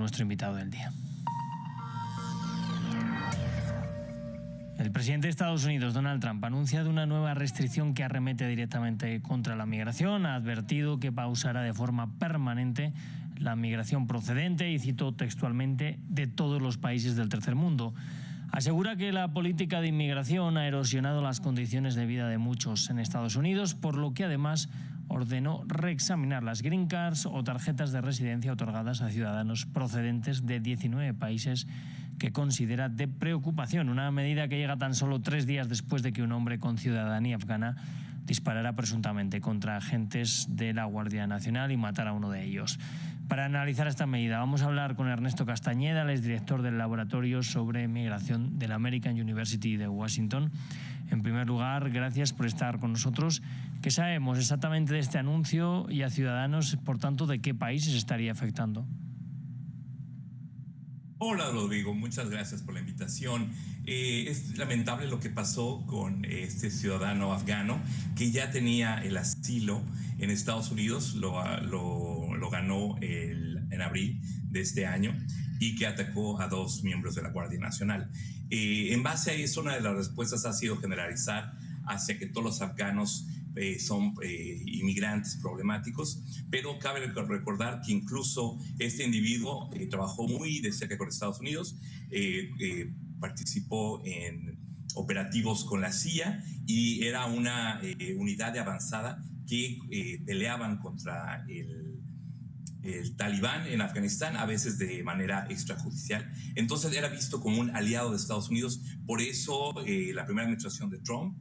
nuestro invitado del día. El presidente de Estados Unidos, Donald Trump, ha anunciado una nueva restricción que arremete directamente contra la migración. Ha advertido que pausará de forma permanente la migración procedente, y cito textualmente, de todos los países del tercer mundo. Asegura que la política de inmigración ha erosionado las condiciones de vida de muchos en Estados Unidos, por lo que además ordenó reexaminar las green cards o tarjetas de residencia otorgadas a ciudadanos procedentes de 19 países que considera de preocupación. Una medida que llega tan solo 3 días después de que un hombre con ciudadanía afgana disparara presuntamente contra agentes de la Guardia Nacional y matara a uno de ellos. Para analizar esta medida vamos a hablar con Ernesto Castañeda, el exdirector del Laboratorio sobre Migración de la American University de Washington. En primer lugar, gracias por estar con nosotros. ¿Qué sabemos exactamente de este anuncio y a ciudadanos, por tanto, de qué países estaría afectando? Hola Rodrigo, muchas gracias por la invitación. Es lamentable lo que pasó con este ciudadano afgano que ya tenía el asilo en Estados Unidos, lo ganó en abril de este año, y que atacó a 2 miembros de la Guardia Nacional. En base a eso, una de las respuestas ha sido generalizar hacia que todos los afganos son inmigrantes problemáticos, pero cabe recordar que incluso este individuo trabajó muy de cerca con Estados Unidos, participó en operativos con la CIA y era una unidad de avanzada que peleaban contra el talibán en Afganistán, a veces de manera extrajudicial. Entonces era visto como un aliado de Estados Unidos. Por eso la primera administración de Trump,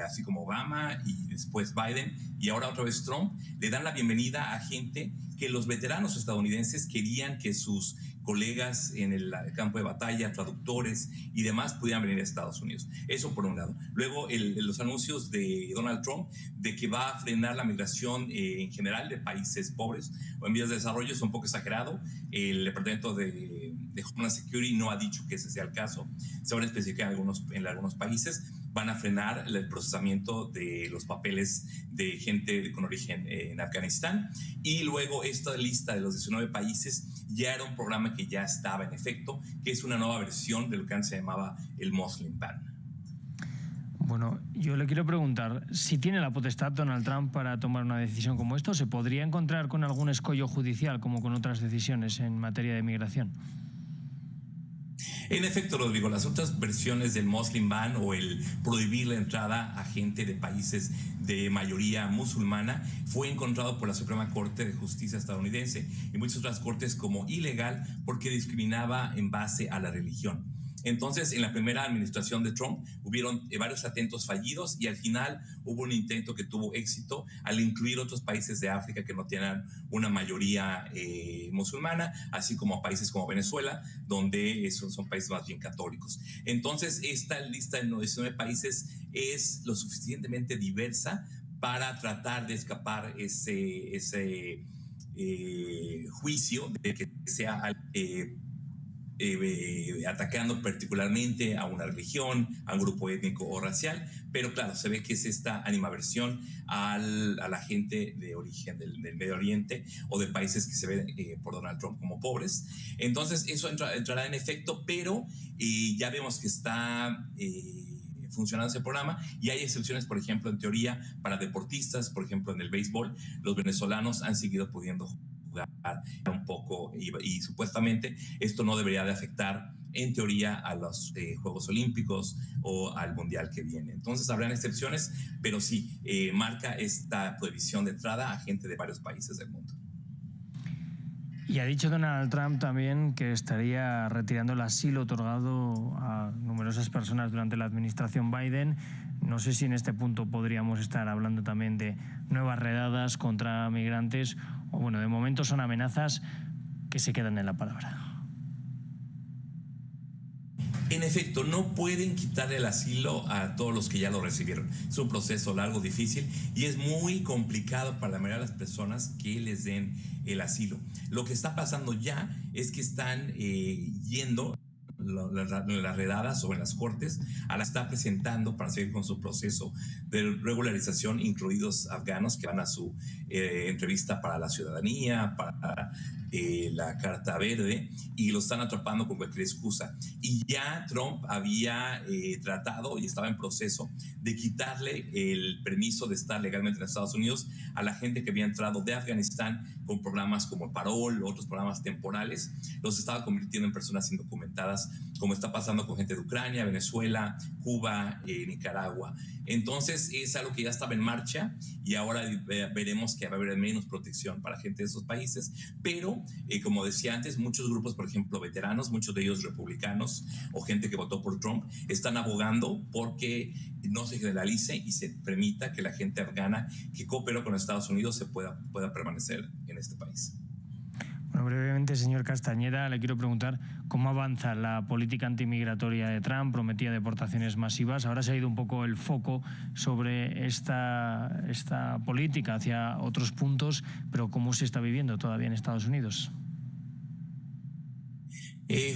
así como Obama y después Biden y ahora otra vez Trump, le dan la bienvenida a gente que los veteranos estadounidenses querían que sus colegas en el campo de batalla, traductores y demás pudieran venir a Estados Unidos. Eso por un lado. Luego los anuncios de Donald Trump de que va a frenar la migración en general de países pobres o en vías de desarrollo es un poco exagerado. El Departamento de Homeland Security no ha dicho que ese sea el caso. Se van a especificar en algunos países. Van a frenar el procesamiento de los papeles de gente con origen en Afganistán. Y luego esta lista de los 19 países ya era un programa que ya estaba en efecto, que es una nueva versión de lo que antes se llamaba el Muslim Ban. Bueno, yo le quiero preguntar, si tiene la potestad Donald Trump para tomar una decisión como esto, ¿se podría encontrar con algún escollo judicial como con otras decisiones en materia de migración? En efecto, Rodrigo, las otras versiones del Muslim Ban o el prohibir la entrada a gente de países de mayoría musulmana fue encontrado por la Suprema Corte de Justicia estadounidense y muchas otras cortes como ilegal porque discriminaba en base a la religión. Entonces, en la primera administración de Trump hubieron varios intentos fallidos y al final hubo un intento que tuvo éxito al incluir otros países de África que no tienen una mayoría musulmana, así como países como Venezuela, donde son países más bien católicos. Entonces, esta lista de 19 países es lo suficientemente diversa para tratar de escapar ese juicio de que sea atacando particularmente a una religión, a un grupo étnico o racial, pero claro, se ve que es esta animaversión a la gente de origen del Medio Oriente o de países que se ven por Donald Trump como pobres. Entonces eso entrará en efecto, pero ya vemos que está funcionando ese programa y hay excepciones, por ejemplo, en teoría para deportistas, por ejemplo, en el béisbol, los venezolanos han seguido pudiendo jugar un poco y supuestamente esto no debería de afectar en teoría a los Juegos Olímpicos o al Mundial que viene. Entonces habrán excepciones, pero sí, marca esta prohibición de entrada a gente de varios países del mundo. Y ha dicho Donald Trump también que estaría retirando el asilo otorgado a numerosas personas durante la administración Biden. No sé si en este punto podríamos estar hablando también de nuevas redadas contra migrantes o, bueno, de momento son amenazas que se quedan en la palabra. En efecto, no pueden quitarle el asilo a todos los que ya lo recibieron. Es un proceso largo, difícil y es muy complicado para la mayoría de las personas que les den el asilo. Lo que está pasando ya es que están yendo las redadas o en las cortes, a la está presentando para seguir con su proceso de regularización, incluidos afganos que van a su entrevista para la ciudadanía, para la Carta Verde, y lo están atrapando con cualquier excusa. Y ya Trump había tratado y estaba en proceso de quitarle el permiso de estar legalmente en Estados Unidos a la gente que había entrado de Afganistán con programas como Parol, otros programas temporales. Los estaba convirtiendo en personas indocumentadas, como está pasando con gente de Ucrania, Venezuela, Cuba, Nicaragua. Entonces es algo que ya estaba en marcha y ahora veremos que va a haber menos protección para gente de esos países, pero como decía antes, muchos grupos, por ejemplo, veteranos, muchos de ellos republicanos o gente que votó por Trump, están abogando porque no se generalice y se permita que la gente afgana que cooperó con Estados Unidos pueda permanecer en este país. Bueno, brevemente, señor Castañeda, le quiero preguntar cómo avanza la política antimigratoria de Trump. Prometía deportaciones masivas. Ahora se ha ido un poco el foco sobre esta política hacia otros puntos, pero ¿cómo se está viviendo todavía en Estados Unidos?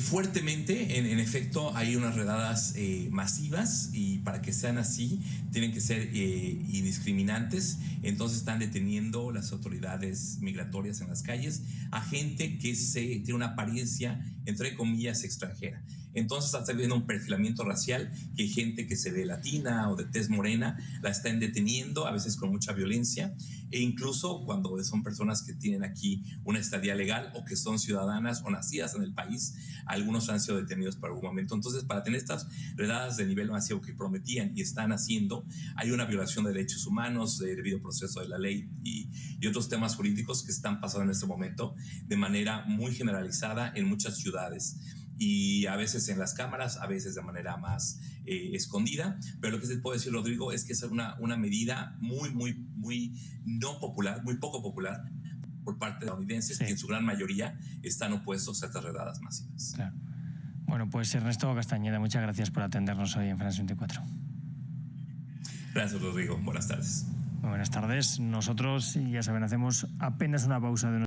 Fuertemente, en efecto, hay unas redadas masivas y para que sean así tienen que ser indiscriminantes. Entonces están deteniendo las autoridades migratorias en las calles a gente que tiene una apariencia, entre comillas, extranjera. Entonces está viendo un perfilamiento racial, que gente que se ve latina o de tez morena la están deteniendo, a veces con mucha violencia, e incluso cuando son personas que tienen aquí una estadía legal o que son ciudadanas o nacidas en el país, algunos han sido detenidos por algún momento. Entonces, para tener estas redadas de nivel masivo que prometían y están haciendo, hay una violación de derechos humanos, de debido proceso de la ley y otros temas jurídicos que están pasando en este momento de manera muy generalizada en muchas ciudades. Y a veces en las cámaras, a veces de manera más escondida, pero lo que se puede decir, Rodrigo, es que es una medida muy no popular, muy poco popular por parte de estadounidenses, que en su gran mayoría están opuestos a estas redadas masivas. Claro. Bueno, pues Ernesto Castañeda, muchas gracias por atendernos hoy en France 24. Gracias, Rodrigo. Buenas tardes. Muy buenas tardes. Nosotros, ya saben, hacemos apenas una pausa de